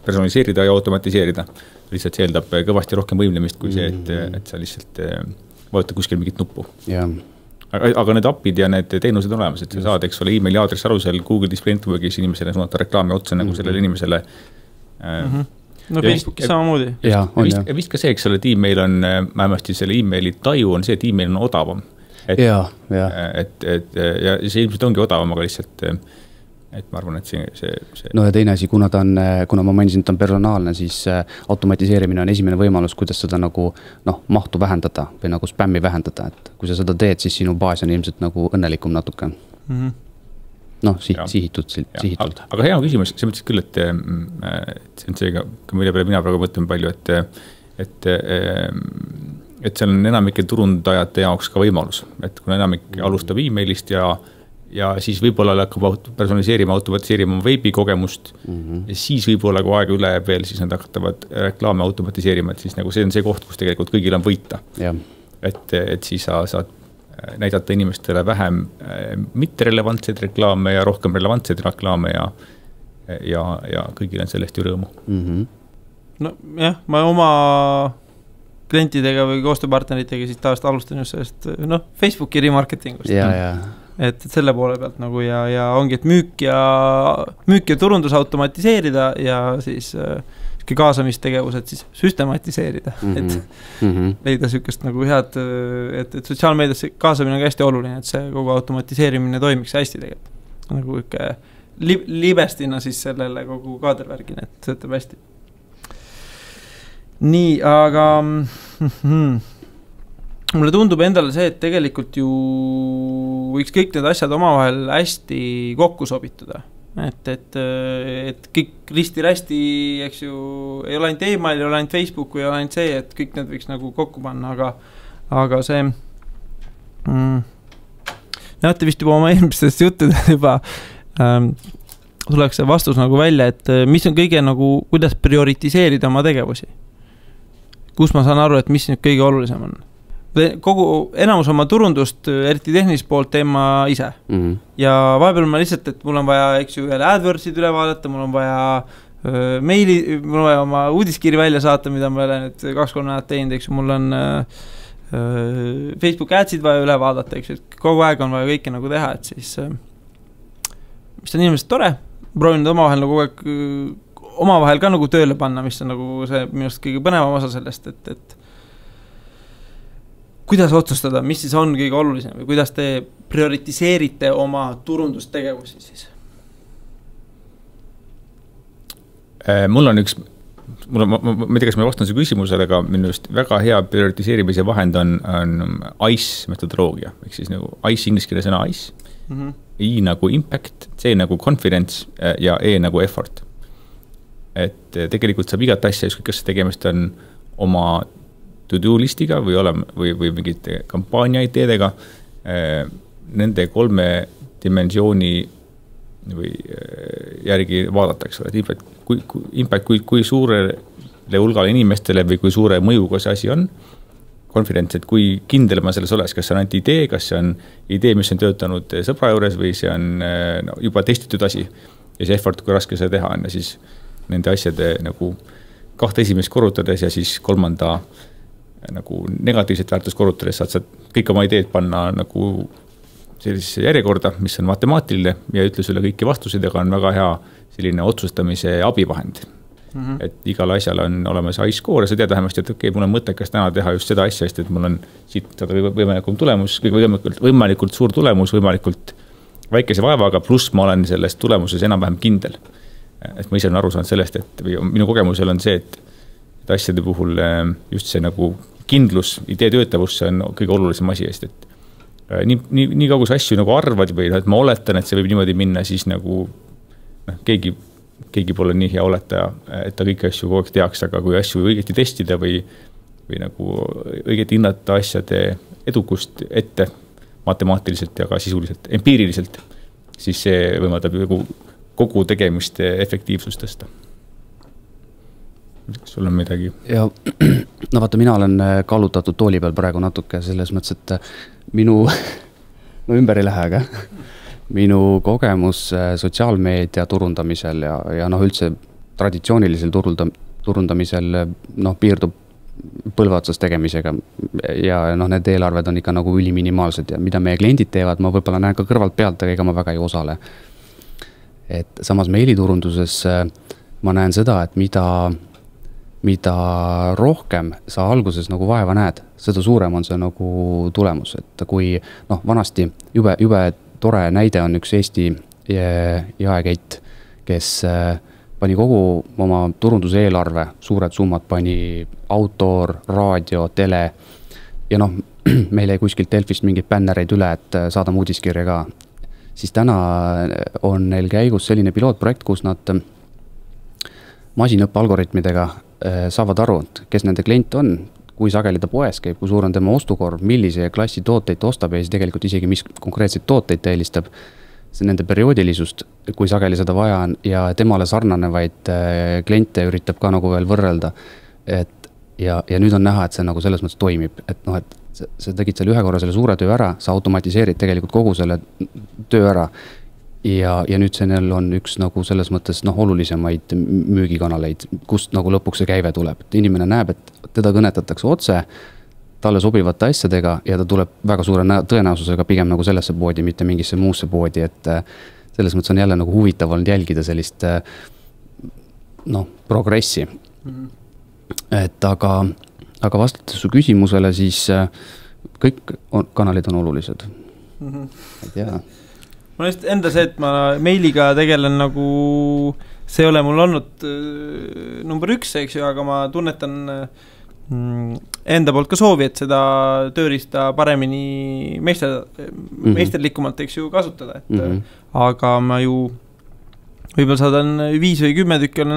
personaliseerida ja automatiseerida. Lihtsalt see eeldab kõvasti rohkem võimlemist kui see, et sa lihtsalt vajuta kuskil mingit nuppu. Aga need appid ja need teenused on olemas, et sa saad, eks ole, e-maili aadress alusel Google Display Networkis inimesele suunata reklaami otsa nagu sellele inimesele. No Facebookis samamoodi. Ja vist ka see, eks ole, et e-mail on, vähemasti selle e-maili taju on see, et e-mail on odavam. Ja see ilmselt ongi odavam, aga lihtsalt et ma arvan, et see... No ja teine asi, kuna ma mainisin, et on personaalne, siis automatiseerimine on esimene võimalus, kuidas seda nagu mahtu vähendada või nagu spämmi vähendada, et kui sa seda teed, siis sinu baas on ilmselt nagu õnnelikum natuke. Sihitult. Aga hea küsimus, see mõtles küll, et see on seega, mille peale mina praegu mõtlen palju, et seal on enamike turundajate jaoks ka võimalus, et kuna enamik alustab e-mailist ja siis võib-olla hakkab personaliseerima, automatiseerima veebikogemust ja siis võib-olla kui aega üle jääb veel, siis nad hakkavad reklaame automatiseerima, et siis nagu see on see koht, kus tegelikult kõigil on võita. Et siis sa saad näidata inimestele vähem mitterelevantseid reklaame ja rohkem relevantseid reklaame ja kõigil on sellest ju rõõmu. No jah, ma oma klientidega või koostööpartneritega siis taast alustan just sellest Facebooki remarketingust. Et selle poole pealt nagu ja ongi, et müük ja turundus automatiseerida ja siis kaasamistegevused siis süstematiseerida, et leida sükest nagu head, et sotsiaalmeedias kaasamine on hästi oluline, et see kogu automatiseerimine toimiks hästi tegelikult. Nagu ikka libestina siis sellele kogu kaadervärgine, et see ütleb hästi. Nii, aga mulle tundub endale see, et tegelikult ju võiks kõik need asjad omavahel hästi kokku sobituda. Et kõik risti-rästi, eks ju, ei ole ainult e-mail, ei ole ainult Facebook, ei ole ainult see, et kõik need võiks nagu kokku panna, aga see näete vist juba oma eelmistest juttudest juba tuleks see vastus nagu välja, et mis on kõige nagu, kuidas prioritiseerida oma tegevusi. Kus ma saan aru, et mis nüüd kõige olulisem on. Kogu enamus oma turundust, eriti tehnilist poolt teen ma ise. Ja vahepeal ma lihtsalt, et mul on vaja, eks ju, AdWordsid üle vaadata, mul on vaja meili, mul on vaja oma uudiskiri välja saata, mida ma olen nüüd 2-3 näedat teinud, eks ju, mul on Facebook adsid vaja üle vaadata, eks ju, kogu aeg on vaja kõike nagu teha, et siis mis on inimesed tore, proovinud omavahel ka nagu tööle panna, mis on nagu see minust kõige põnevam osa sellest, et kuidas otsustada, mis siis on kõige olulisem või kuidas te prioritiseerite oma turundustegevusi siis? Mul on üks, ma ei tea, kas ma vastan see küsimusele, aga minu just väga hea prioritiseerimise vahend on ICE metodoloogia, ehk siis nagu ICE inglise keele sõna ICE, I nagu impact, C nagu confidence ja E nagu effort. Et tegelikult saab igat asja, kas tegemist on oma to-do listiga või mingite kampaania-ideedega, nende 3 dimensiooni või järgi vaadatakse, et impact, kui suurele hulgale inimestele või kui suure mõjuga see asi on, confidence, et kui kindel ma selles oles, kas see on ainult idee, kas see on idee, mis on töötanud sõbra juures või see on juba testitud asi ja see effort, kui raske see teha on ja siis nende asjade nagu 2 esimest korrutades ja siis 3. nagu negatiivset väärtust korrutades saad sa kõik oma ideed panna nagu sellisesse järjekorda, mis on matemaatiline ja ütle sulle kõiki vastuseid, aga on väga hea selline otsustamise abivahend. Et igal asjal on olemas I-score ja sa tead vähemasti, et okei, mul on mõttekas täna teha just seda asja, sest et mul on siit saada võimalikult tulemus, võimalikult suur tulemus, võimalikult väikese vaevaga, pluss ma olen selles tulemuses enam-vähem kindel. Et ma ise olen aru saanud sellest, et minu kogemusel on see, et asjade puhul just see nagu kindlus, idee töötavus, see on kõige olulisem asi eest, et nii kaugus asju nagu arvad või et ma oletan, et see võib niimoodi minna, siis nagu keegi pole nii hea oletaja, et ta kõiki asju kogu aeg teaks, aga kui asju õigeti testida või nagu õigeti hinnata asjade edukust ette matemaatiliselt ja ka sisuliselt, empiiriliselt, siis see võimaldab kogu tegemist efektiivsust tõsta. Sul on midagi? Ja, no vaata, mina olen kallutatud tooli peal praegu natuke selles mõttes, et minu, no ümber ei lähe, aga minu kogemus sotsiaalmeedia turundamisel ja üldse traditsioonilisel turundamisel piirdub põlvaotsas tegemisega ja need eelarved on ikka nagu üliminimaalsed ja mida meie kliendid teevad, ma võib-olla näen ka kõrvalt pealt, aga ega ma väga ei osale. Et samas meiliturunduses ma näen seda, et mida rohkem sa alguses nagu vaeva näed, seda suurem on see nagu tulemus, et kui vanasti jube tore näide on üks Eesti jaekett, kes pani kogu oma turunduse eelarve, suured summad pani outdoor, raadio, tele ja meil ei kuskilt Delfist mingid bännereid üle, et saada uudiskirja ka. Siis täna on neil käigus selline pilootprojekt, kus nad masinõppe algoritmidega saavad aru, kes nende klient on, kui sageli ta poes käib, kui suur on tema ostukorv, millise klassi tooteid ta ostab ja siis tegelikult isegi mis konkreetseid tooteid ta eelistab, see nende perioodilisust, kui sageli seda vaja on ja temale sarnanevaid kliente üritab ka nagu veel võrrelda. Ja nüüd on näha, et see nagu selles mõttes toimib, et sa tegid selle ühe korra selle suure töö ära, sa automatiseerid tegelikult kogu selle töö ära ja nüüd see neil on üks nagu selles mõttes olulisemaid müügikanaleid, kust nagu lõpuks see käive tuleb. Et inimene näeb, et teda kõnetatakse otse, talle sobivate asjadega ja ta tuleb väga suure tõenäosusega pigem nagu sellesse poodi, mitte mingisse muusse poodi, et selles mõttes on jälle nagu huvitav olnud jälgida sellist progressi. Et aga vastates su küsimusele, siis kõik kanalid on olulised. Et jah. Ma just enda see, et ma meiliga tegelen nagu, see ei ole mul olnud number 1, eks ju, aga ma tunnetan enda poolt ka soovi, et seda tööriista paremini meisterlikumalt, eks ju, kasutada. Aga ma ju võib-olla saadan 5 või 10 tükki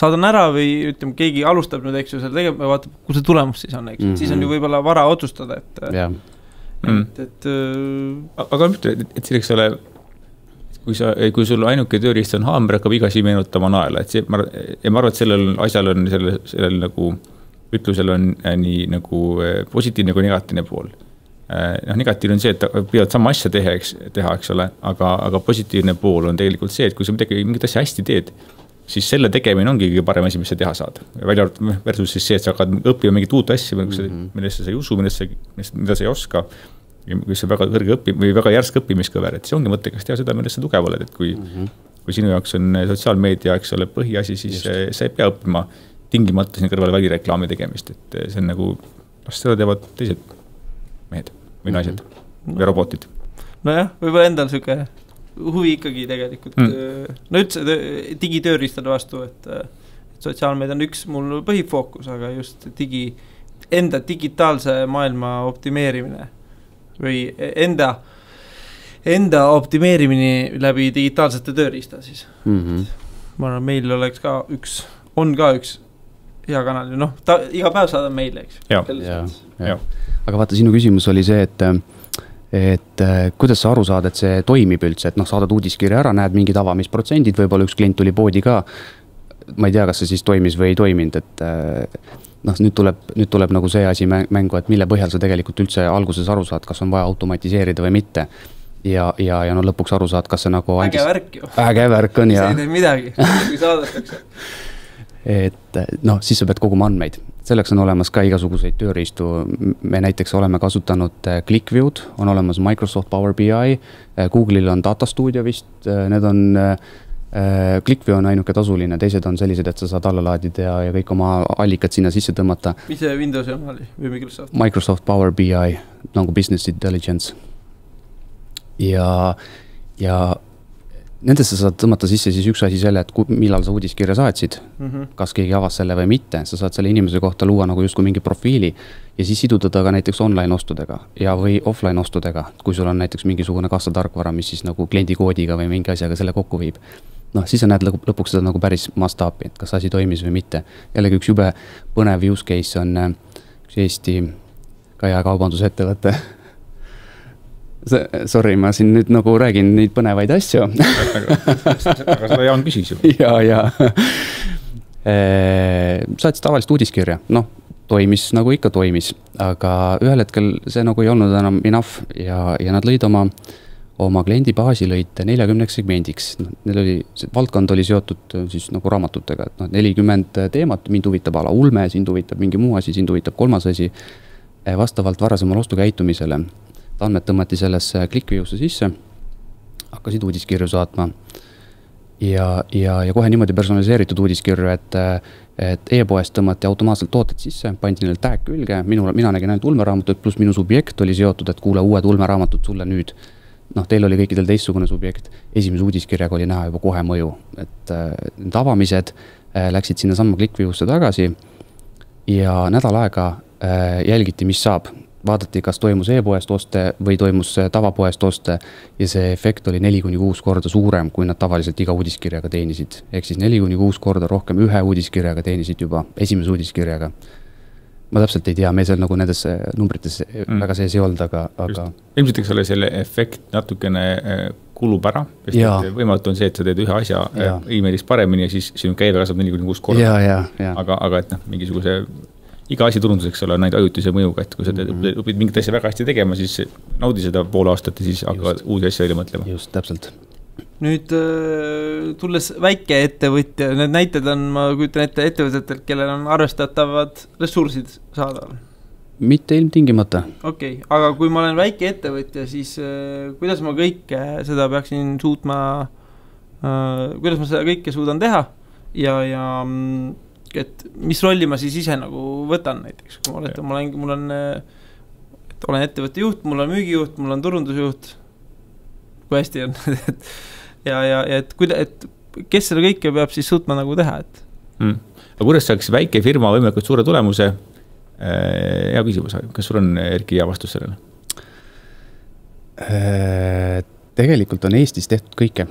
saadan ära või ütleme, keegi alustab nüüd, eks ju, selle tegema ja vaatab, kus see tulemus siis on, eks ju. Siis on ju võib-olla vara otsustada, aga ütle, et selleks ole, kui sul ainuke tööriist on haamber, hakkab igasi meenutama naela, et ma arvan, et sellel asjal on sellel nagu ütlusel on nii nagu positiivne kui negatiivne pool. Negatiivne on see, et pidavad sama asja teha, eks ole, aga positiivne pool on tegelikult see, et kui sa mingit asja hästi teed, siis selle tegemine ongi kõige parem asi, mis sa teha saad. Välja versus siis see, et sa hakkad õppima mingit uut asja, millesse sa ei usu, mida sa ei oska, kui sa väga kõrge või väga järsk õppimiskõver, et see ongi mõttekas teha seda, millesse tugev oled, et kui sinu jaoks on sotsiaalmeedia, eks ole, põhiasi, siis sa ei pea õppima tingimata siin kõrvale välireklaami tegemist, et see on nagu, seda teevad teised mehed või naised või robotid. Nojah, võib-olla endal süke huvi ikkagi tegelikult. No üldse digitööristade vastu, et sotsiaalmeedia on üks mul põhifookus, aga just enda digitaalse maailma optimeerimine või enda optimeerimine läbi digitaalsete tööriista siis. Ma arvan, meil oleks ka üks hea kanal, iga päev saadab meile, eks. Aga vaata, sinu küsimus oli see, et kuidas sa aru saad, et see toimib üldse, et saadad uudiskirja ära, näed mingid avamisprotsendid, võib-olla üks klient tuli poodi ka, ma ei tea, kas see siis toimis või ei toiminud, et nüüd tuleb nagu see asi mängu, et mille põhjal sa tegelikult üldse alguses aru saad, kas on vaja automatiseerida või mitte. Ja lõpuks aru saad, kas see nagu äge värk ju. Äge värk on, ja. See ei tee midagi, kui saadatakse. Et siis sa pead koguma andmeid. selleks on olemas ka igasuguseid tööriistu, me näiteks oleme kasutanud ClickView'd, on olemas Microsoft Power BI, Google'il on Data Studio vist, need on, ClickView on ainuke tasuline, teised on sellised, et sa saad alla laadida ja kõik oma allikad sinna sisse tõmmata. Mis see Windowsi on oli või Microsoft? Microsoft Power BI, nagu Business Intelligence. Ja nendesse saad tõmmata sisse siis üks asi selle, et millal sa uudiskirja saatsid, kas keegi avas selle või mitte, sa saad selle inimese kohta luua nagu justkui mingi profiili ja siis siduda ka näiteks online ostudega ja või offline ostudega, kui sul on näiteks mingisugune kassatarkvara, mis siis nagu kliendikoodiga või mingi asjaga selle kokku viib. Noh, siis sa näed lõpuks seda nagu päris mastaapi, et kas asi toimis või mitte. Jällegi üks jube põnev use case on üks Eesti ka jaekaubandusettevõte. Sorry, ma siin nüüd nagu räägin neid põnevaid asju. Aga seda Jaan küsis ju. Ja. Saatsid tavalist uudiskirja, noh, toimis nagu ikka toimis, aga ühel hetkel see nagu ei olnud enam enough ja nad lõid oma kliendibaasi lõid 40 segmendiks. Neil oli, valdkond oli seotud siis nagu raamatutega, et 40 teemat, mind huvitab ala ulme, sind huvitab mingi muu asi, sind huvitab kolmas asi, vastavalt varasemal ostukäitumisele. Andmed tõmmati sellesse ClickView'sse sisse, hakkasid uudiskirju saatma ja kohe niimoodi personaliseeritud uudiskirju, et e-poest tõmmati automaatselt tooted sisse, pandi neile tag külge, mina nägin ainult ulmeraamatut, pluss minu subjekt oli seotud, et kuule uued ulmeraamatut sulle nüüd. Noh, teil oli kõikidel teistsugune subjekt, esimese uudiskirjaga oli näha juba kohe mõju, et need avamised läksid sinna samma ClickView'sse tagasi ja nädal aega jälgiti, mis saab. Vaadati, kas toimus e-poest oste või toimus tavapoest oste ja see efekt oli 4-6 korda suurem, kui nad tavaliselt iga uudiskirjaga teenisid. Ehk siis 4-6 korda rohkem ühe uudiskirjaga teenisid juba esimese uudiskirjaga. Ma täpselt ei tea, me seal nagu nendes numbrites väga sees ei olnud, aga... Ilmselt eks ole selle efekt natukene kulub ära, sest võimatu on see, et sa teed ühe asja e-mailis paremini ja siis sinu käive kasvab 4-6 korda. Aga et mingisuguse... Iga asi turunduseks ole näid ajutise mõjuga, et kui sa õpid mingit asja väga hästi tegema, siis naudi seda pool aastat ja siis hakkavad uusi asja välja mõtlema. Just, täpselt. Nüüd tulles väike ettevõtja, need näited on, ma kujutan ette ettevõtetel, kellel on arvestatavad ressursid saada? Mitte ilmtingimata. Okei, aga kui ma olen väike ettevõtja, siis kuidas ma kõike seda peaksin suutma, kuidas ma seda kõike suudan teha ja et mis rolli ma siis ise nagu võtan näiteks, kui mul on ettevõtte juht, mul on müügijuht, mul on turundusjuht, kui hästi on, ja et kes selle kõike peab siis suutma nagu teha, et Aga kuidas saaks väike firma võimalikult suure tulemuse? Hea küsimus, kas sul on Erki hea vastus sellele? Tegelikult on Eestis tehtud kõike,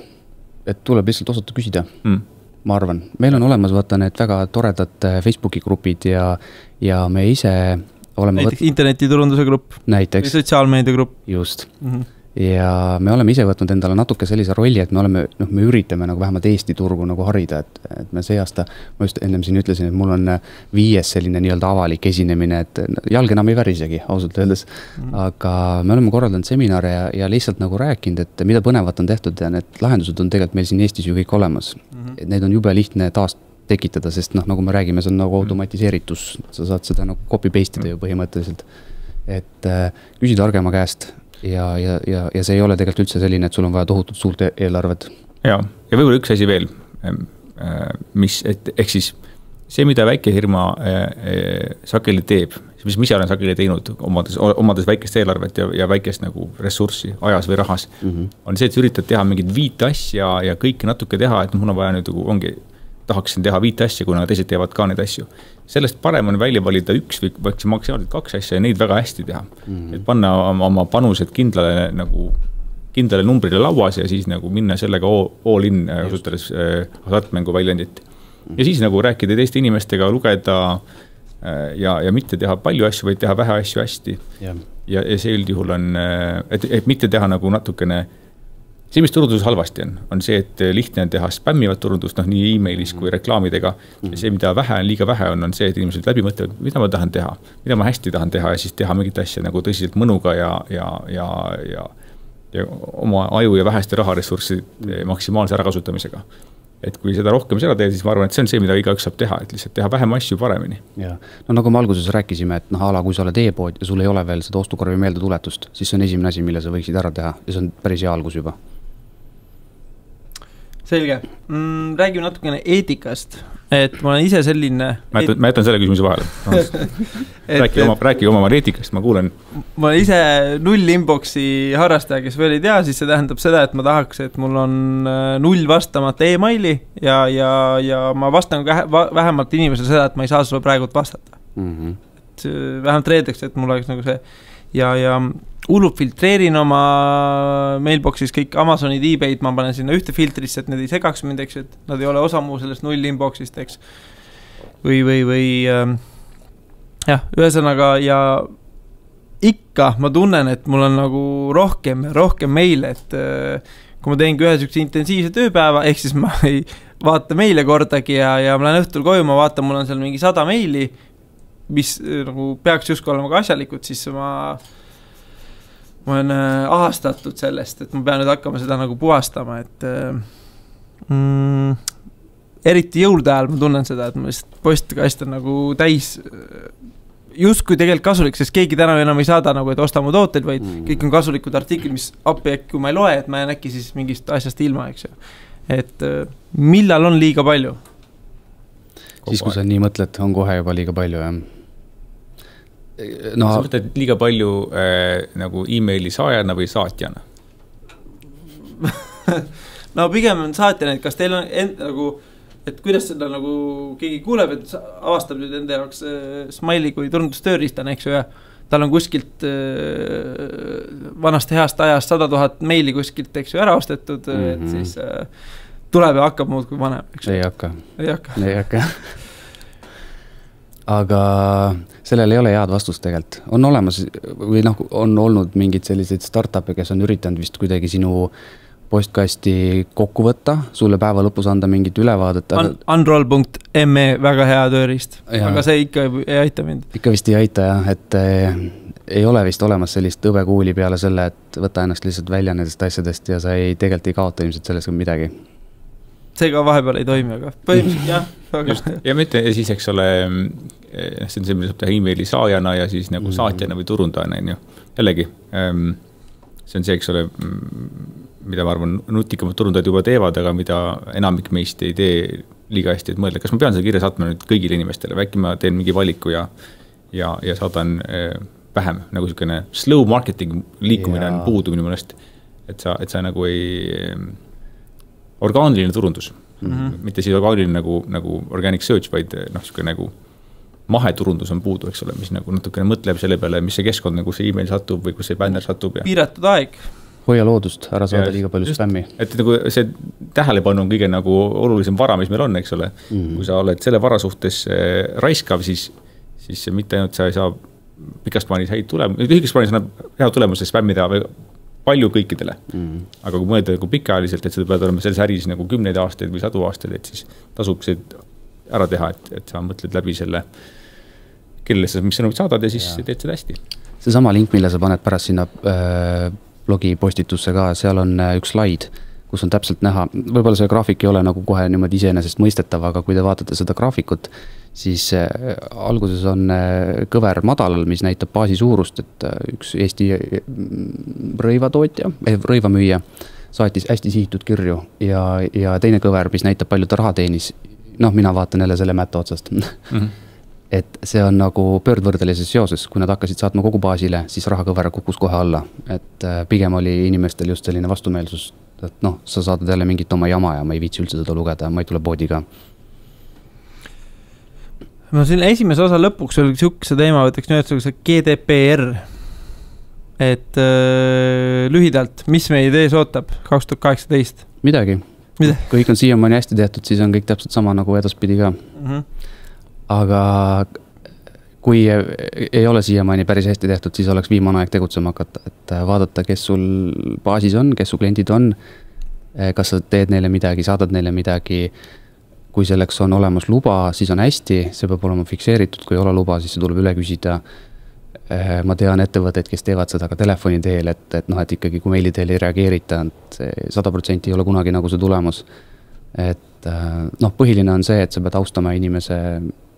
et tuleb lihtsalt osata küsida. Ma arvan, meil on olemas vaata need väga toredad Facebooki grupid ja me ise oleme... Näiteks internetiturunduse grupp. Näiteks. Või sotsiaalmeedia grupp. Just. Ja me oleme ise võtnud endale natuke sellise rolli, et me üritame nagu vähemalt Eesti turgu nagu harida, et me see aasta, ma just ennem siin ütlesin, et mul on 5 selline nii-öelda avalik esinemine, et jalg enam ei värisegi, ausalt öeldes. Aga me oleme korraldanud seminare ja lihtsalt nagu rääkinud, et mida põnevat on tehtud ja need lahendused on tegelikult meil siin Eestis ju kõik olemas. Et neid on jube lihtne taas tekitada, sest nagu me räägime, see on nagu automatiseeritus, sa saad seda nagu copy-paste'ida ju põhimõtteliselt. Et küsi targema käest. Ja see ei ole tegelikult üldse selline, et sul on vaja tohutult suurt eelarvet. Ja võib-olla üks asi veel, ehk siis see, mida väike firma sageli teeb, mis ise olen sageli teinud, omades väikest eelarvet ja väikest nagu ressurssi ajas või rahas, on see, et sa üritad teha mingid 5 asja ja kõike natuke teha, et mul on vaja nüüd tahaksin teha 5 asja, kuna teised teevad ka neid asju. Sellest parem on välja valida 1 või maksimaalselt 2 asja ja neid väga hästi teha. Et panna oma panused kindlale numbrile lauas ja siis nagu minna sellega all in kasutades hasartmängu väljendit. Ja siis nagu rääkida teiste inimestega, lugeda ja mitte teha palju asju, vaid teha vähe asju hästi. Ja see üldjuhul on, et mitte teha nagu natukene. See, mis turunduses halvasti on see, et lihtne on teha spämmivat turundust, nii e-mailis kui reklaamidega. Ja see, mida liiga vähe on see, et inimesed läbi mõtlevad, mida ma tahan teha, mida ma hästi tahan teha ja siis teha mingit asja nagu tõsiselt mõnuga ja oma aju ja väheste raharessurssi maksimaalse ärakasutamisega. et kui seda rohkem seda teed, siis ma arvan, et see on see, mida igaüks saab teha, et lihtsalt teha vähem asju paremini. Ja. No nagu me alguses rääkisime, et ala, kui sa oled e-pood ja sul ei ole veel seda ostukorvi meeldetuletust, siis see on esimene asi, mille sa võiksid ära teha ja see on päris hea algus juba. Selge. Räägime natukene eetikast, et ma olen ise selline... Ma jätan selle küsimuse vahele. Räägi oma eetikast, ma kuulen. Ma olen ise null inboxi harrastaja, kes veel ei tea, siis see tähendab seda, et ma tahaks, et mul on null vastamata e-maili ja ma vastan vähemalt inimesele seda, et ma ei saa sulle praegu vastata. Et vähemalt reedeks, et mul oleks nagu see ja hullult filtreerin oma mailboxis kõik Amazonid, eBay'd, ma panen sinna ühte filtrisse, et need ei segaks mind, eks, et nad ei ole osa muu sellest null inboxist, eks. Või jah, ühesõnaga ja ikka ma tunnen, et mul on nagu rohkem meile, et kui ma teengi ühe sükse intensiivse tööpäeva, ehk siis ma ei vaata meile kordagi ja ma lähen õhtul koju, ma vaatan, mul on seal mingi 100 meili, mis nagu peaks justkui olema ka asjalikud, siis ma olen ahastatud sellest, et ma pean nüüd hakkama seda nagu puhastama, et eriti jõulude ajal ma tunnen seda, et ma lihtsalt postkast on nagu täis justkui tegelikult kasulik, sest keegi täna enam ei saada nagu, et osta mu tooteid, vaid kõik on kasulikud artiklid, mis appi äkki, kui ma ei loe, et ma jään äkki siis mingist asjast ilma, eks ju. Et millal on liiga palju? Siis kui sa nii mõtled, on kohe juba liiga palju, jah. No, sa mõtled liiga palju nagu e-maili saajana või saatjana? No pigem on saatjana, et kas teil on nagu, et kuidas seda nagu keegi kuuleb, et avastab nüüd enda jaoks Smiley kui turundustööriistane, eks ju, ja tal on kuskilt vanast heast ajast 100 000 meili kuskilt, eks ju, ära ostetud, et siis tuleb ja hakkab muud kui vanem, eks ju. Ei hakka. Aga sellel ei ole head vastust tegelikult. On olemas või noh, on olnud mingid sellised startup'e, kes on üritanud vist kuidagi sinu postkasti kokku võtta, sulle päeva lõpus anda mingit ülevaadet. Unroll.me, väga hea tööriist, aga see ikka ei aita mind. Ikka vist ei aita, jah, et ei ole vist olemas sellist õbekuuli peale selle, et võta ennast lihtsalt välja nendest asjadest ja sa tegelikult ei kaota ilmselt sellest midagi. See ka vahepeal ei toimi, aga põhimõtteliselt jah. Just, ja mitte ja siis, eks ole, see on see, mida saab teha e-maili saajana ja siis nagu saatjana või turundajana, on ju. Jällegi, see on see, eks ole, mida ma arvan, nutikamad turundajad juba teevad, aga mida enamik meist ei tee liiga hästi, et mõelda, kas ma pean seda kirja saatma nüüd kõigile inimestele, või äkki ma teen mingi valiku ja saadan vähem, nagu selline slow marketing liikumine on puudu minu mõnest, et sa nagu ei orgaaniline turundus, mitte siis orgaaniline nagu organic search, vaid nagu maheturundus on puudu, eks ole, mis nagu natukene mõtleb selle peale, mis see keskkond, nagu see e-mail satub või kus see banner satub. Ja piiratud aeg. Hoia loodust, ära saada liiga palju spämmi. Et nagu see tähelepanu on kõige nagu olulisem vara, mis meil on, eks ole. Kui sa oled selle vara suhtes raiskav, siis mitte ainult sa ei saa pikast plaanis häid tulemusi, lühikest plaanis annab hea tulemusi spämmida palju kõikidele. Aga kui mõelda nagu pikaajaliselt, et seda pead olema selles äris nagu 10 aastaid või 100 aastaid, et siis tasub see ära teha, et sa mõtled läbi selle, kellele sa mis sõnumid saadad ja siis teed seda hästi. See sama link, mille sa paned pärast sinna blogi postitusse ka, seal on üks slaid, kus on täpselt näha, võib-olla see graafik ei ole nagu kohe niimoodi iseenesest mõistetav, aga kui te vaatate seda graafikut, siis alguses on kõver madalal, mis näitab baasi suurust, et üks Eesti rõivamüüja saatis hästi sihitud kirju ja teine kõver, mis näitab palju ta raha teenis. Noh, mina vaatan jälle selle mätta otsast. Et see on nagu pöördvõrdelises seoses, kui nad hakkasid saatma kogu baasile, siis rahakõver kukkus kohe alla. Et pigem oli inimestel just selline vastumeelsus, et noh, sa saadad jälle mingit oma jama ja ma ei viitsi üldse seda lugeda, ma ei tule poodiga. No siin esimese osa lõpuks oli sihukese teema, võtaks nüüd see GDPR. Et lühidalt, mis meie idees ootab 2018? Midagi. Kõik on siiamaani hästi tehtud, siis on kõik täpselt sama nagu edaspidi ka. Aga kui ei ole siiamaani päris hästi tehtud, siis oleks viimane aeg tegutsema hakata, et vaadata, kes sul baasis on, kes su kliendid on, kas sa teed neile midagi, saadad neile midagi. Kui selleks on olemas luba, siis on hästi, see peab olema fikseeritud, kui ei ole luba, siis see tuleb üle küsida. Ma tean ettevõtteid, kes teevad seda ka telefoni teel, et ikkagi kui meili teel ei reageerita, 100% ei ole kunagi nagu see tulemus. Et et noh, põhiline on see, et sa pead austama inimese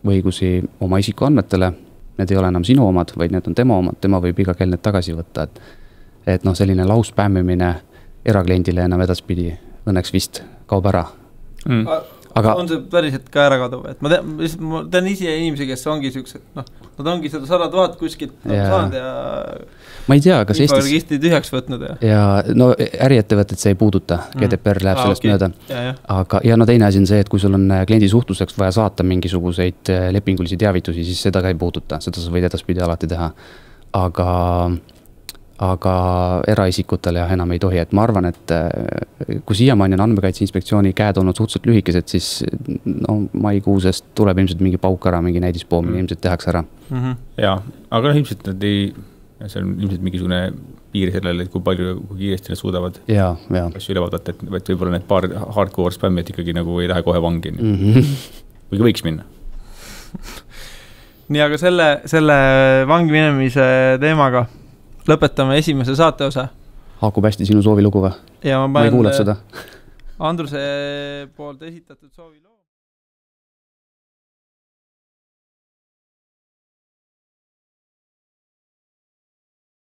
õigusi oma isikuandmetele. Need ei ole enam sinu omad, vaid need on tema omad, tema võib iga kell need tagasi võtta, et noh, selline lauspämmimine erakliendile enam edaspidi õnneks vist kaob ära. Aga on see päriselt ka ära kaduv, et ma tean ise inimesi, kes ongi siuksed, noh, nad ongi seda 100 000 kuskilt saanud ja ma ei tea, kas Eestis registri tühjaks võtnud ja no äriettevõtted see ei puuduta, GDPR läheb sellest mööda. Aga ja no teine asi on see, et kui sul on kliendi suhtluseks vaja saata mingisuguseid lepingulisi teavitusi, siis seda ka ei puuduta, seda sa võid edaspidi alati teha. Aga eraisikutele ja enam ei tohi, et ma arvan, et kui siiamaani on Andmekaitse Inspektsiooni käed olnud suhteliselt lühikesed, siis no, maikuusest tuleb ilmselt mingi pauk ära, mingi näidispoomine ilmselt tehakse ära. Jaa, aga ilmselt nad ei, see on ilmselt mingisugune piir sellele, et kui kiiresti nad suudavad asju üle vaadata, et võib-olla need paar hardcore spämmid ikkagi nagu ei lähe kohe vangi. Või võiks minna. Nii, aga selle vangi minemise teemaga lõpetame esimese saate osa. Haakub hästi sinu soovilugu või? Ja ma ei kuulad seda. Andruse poolt esitatud soovilugu.